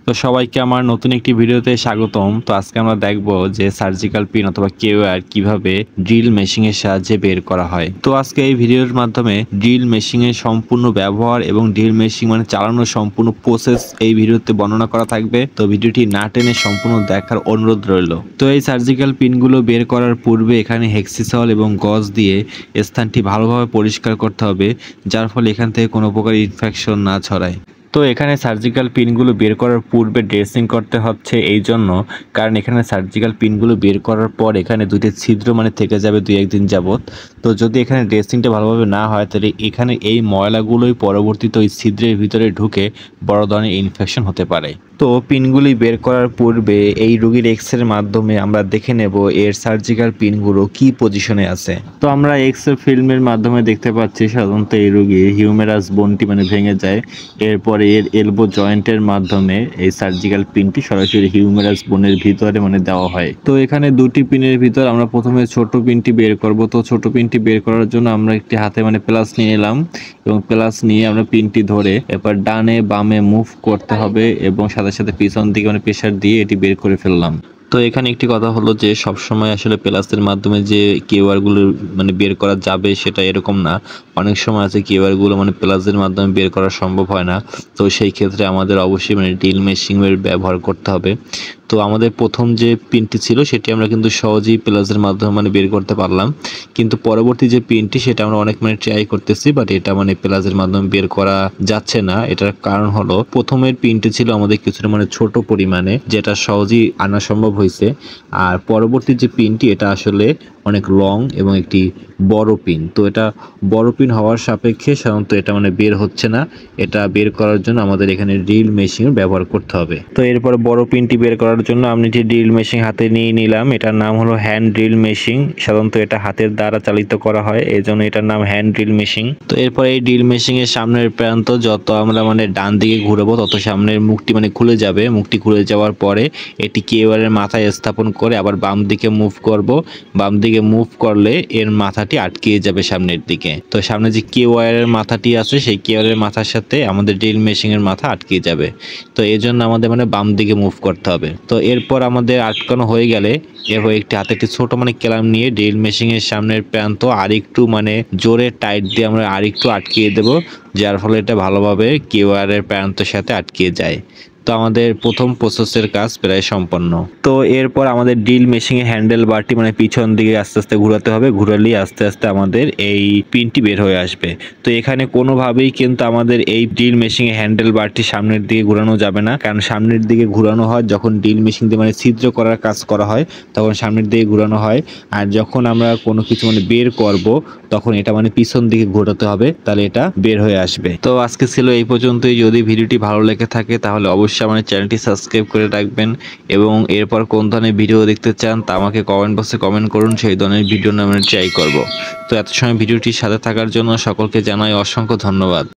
তো সবাইকে আমার নতুন একটি ভিডিওতে স্বাগতম। তো আজকে আমরা দেখব যে সার্জিক্যাল পিন অথবা কেওআর কিভাবে ড্রিল মেশিং এর সাহায্যে বের করা হয়। তো আজকে এই ভিডিওর মাধ্যমে ড্রিল মেশিং এর সম্পূর্ণ ব্যবহার এবং ড্রিল মেশিং মানে চালানোর সম্পূর্ণ প্রসেস এই ভিডিওতে বর্ণনা করা থাকবে। তো ভিডিওটি না টেনে সম্পূর্ণ দেখার অনুরোধ রইল। তো এই সার্জিক্যাল পিনগুলো বের করার পূর্বে এখানে হেক্সিসল এবং গজ দিয়ে স্থানটি ভালোভাবে পরিষ্কার করতে হবে, যার ফলে এখান থেকে কোনো প্রকার ইনফেকশন না ছড়ায়। তো এখানে সার্জিক্যাল পিনগুলো বের করার পূর্বে ড্রেসিং করতে হচ্ছে এই জন্য, কারণ এখানে সার্জিক্যাল পিনগুলো বের করার পর এখানে দুটি ছিদ্র মানে থেকে যাবে 2-1 দিন যাবত। তো যদি এখানে ড্রেসিংটা ভালোভাবে না হয় তাহলে এখানে এই ময়লাগুলোই পরবর্তীতে ওই ছিদ্রের ভিতরে ঢুকে বড় ধরনের ইনফেকশন হতে পারে। তো পিনগুলি বের করার পূর্বে এই রোগীর এক্স-রের মাধ্যমে আমরা দেখে নেব এর সার্জিক্যাল পিনগুলো কি পজিশনে আছে। তো আমরা এক্স-রে ফিল্মের মাধ্যমে দেখতে পাচ্ছি সাধারণত এই রোগীর হিউমেরাস বোনটি মানে ভেঙে যায়। এরপরে এর এলবো জয়েন্টের মাধ্যমে এই সার্জিক্যাল পিনটি সরাসরি হিউমেরাস বোনের ভিতরে মানে দেওয়া হয়। তো এখানে দুটি পিনের ভিতর আমরা প্রথমে ছোট পিনটি বের করব। তো ছোট পিনটি বের করার জন্য আমরা একটি হাতে মানে প্লাস নিয়ে নিলাম এবং প্লাস নিয়ে আমরা পিনটি ধরে এরপর ডানে বামে মুভ করতে হবে এবং সাথে সাথে পিছন দিকে মানে প্রেসার দিয়ে এটি বের করে ফেললাম। তো এখানে একটি কথা হলো যে সবসময় আসলে প্লাসের মাধ্যমে যে কেওয়ারগুলো মানে বের করা যাবে সেটা এরকম না। অনেক সময় আছে কেওয়ারগুলো মানে প্লাসের মাধ্যমে বের করা সম্ভব হয় না। তো সেই ক্ষেত্রে আমাদের অবশ্যই মানে ড্রিল মেশিনের ব্যবহার করতে হবে। তো আমাদের প্রথম যে পিনটি ছিল সেটি আমরা কিন্তু সহজেই প্লাসের মাধ্যমে মানে বের করতে পারলাম, কিন্তু পরবর্তী যে পিনটি সেটা আমরা অনেক মানে ট্রাই করতেছি, বাট এটা মানে প্লাসের মাধ্যমে বের করা যাচ্ছে না। এটার কারণ হলো প্রথমের পিনটি ছিল আমাদের কিছুটা মানে ছোট পরিমাণে, যেটা সহজেই আনা সম্ভব হয়েছে। আর পরবর্তী যে পিনটি এটা আসলে অনেক লং এবং একটি বড় পিন। তো এটা বড় পিন হওয়ার সাপেক্ষে সাধারণত এটা মানে বের হচ্ছে না। এটা বের করার জন্য আমাদের এখানে ড্রিল মেশিন ব্যবহার করতে হবে। তো এরপর বড় পিনটি বের করার জন্য আমি যে ড্রিল মেশিন হাতে নিয়ে নিলাম, এটার নাম হলো হ্যান্ড ড্রিল মেশিন। সাধারণত এটা হাতের দ্বারা চালিত করা হয়, এই জন্য এটার নাম হ্যান্ড ড্রিল মেশিন। তো এরপর এই ড্রিল মেশিন এর সামনের প্রান্ত যত আমরা মানে ডান দিকে ঘুরাবো তত সামনের মুখটি মানে খুলে যাবে। মুখটি খুলে যাওয়ার পরে এটি কেওয়ারের মাথায় স্থাপন করে আবার বাম দিকে মুভ করব। বাম দিকে মুভ করলে এর মাথাটি আটকে যাবে সামনের দিকে। তো সামনে যে কেওয়ারের মাথাটি আছে সেই কেওয়ারের মাথার সাথে আমাদের ড্রিল মেশিন এর মাথা আটকে যাবে। তো এই জন্য আমাদের মানে বাম দিকে মুভ করতে হবে। তো এরপর আমাদের আটকানো হয়ে গেলে এরপর একটি হাতে একটি ছোট মানে ক্ল্যাম্প নিয়ে ড্রিল মেশিন এর সামনের প্রান্ত আরেকটু মানে জোরে টাইট দিয়ে আমরা আরেকটু আটকিয়ে দেব, যার ফলে এটা ভালোভাবে কেওয়ারের প্রান্তের সাথে আটকিয়ে যায়। তো আমাদের প্রথম প্রসেসের কাজ প্রায় সম্পন্ন। তো এরপর আমাদের ড্রিল মেশিনের হ্যান্ডেল বারটি মানে পিছন দিকে আস্তে আস্তে ঘোরাতে হবে। ঘুরালেই আস্তে আস্তে আমাদের এই পিনটি বের হয়ে আসবে। তো এখানে কোনোভাবেই কিন্তু আমাদের এই ড্রিল মেশিনের হ্যান্ডেল বারটি সামনের দিকে ঘোরানো যাবে না, কারণ সামনের দিকে ঘোরানো হয় যখন ড্রিল মেশিন দিয়ে মানে ছিদ্র করার কাজ করা হয় তখন সামনের দিকে ঘোরানো হয়। আর যখন আমরা কোনো কিছু মানে বের করব তখন এটা মানে পিছন দিকে ঘোরাতে হবে, তাহলে এটা বের হয়ে আসবে। তো আজকে ছিল এই পর্যন্তই। যদি ভিডিওটি ভালো লেগে থাকে তাহলে অবশ্যই আমার চ্যানেলটি সাবস্ক্রাইব করে রাখবেন এবং এরপর কোন ধরনের ভিডিও দেখতে চান তা আমাকে কমেন্ট বক্সে কমেন্ট করুন, সেই ধরনের ভিডিও আমি ট্রাই করব। তো এত সময় ভিডিওটির সাথে থাকার জন্য সকলকে জানাই অসংখ্য ধন্যবাদ।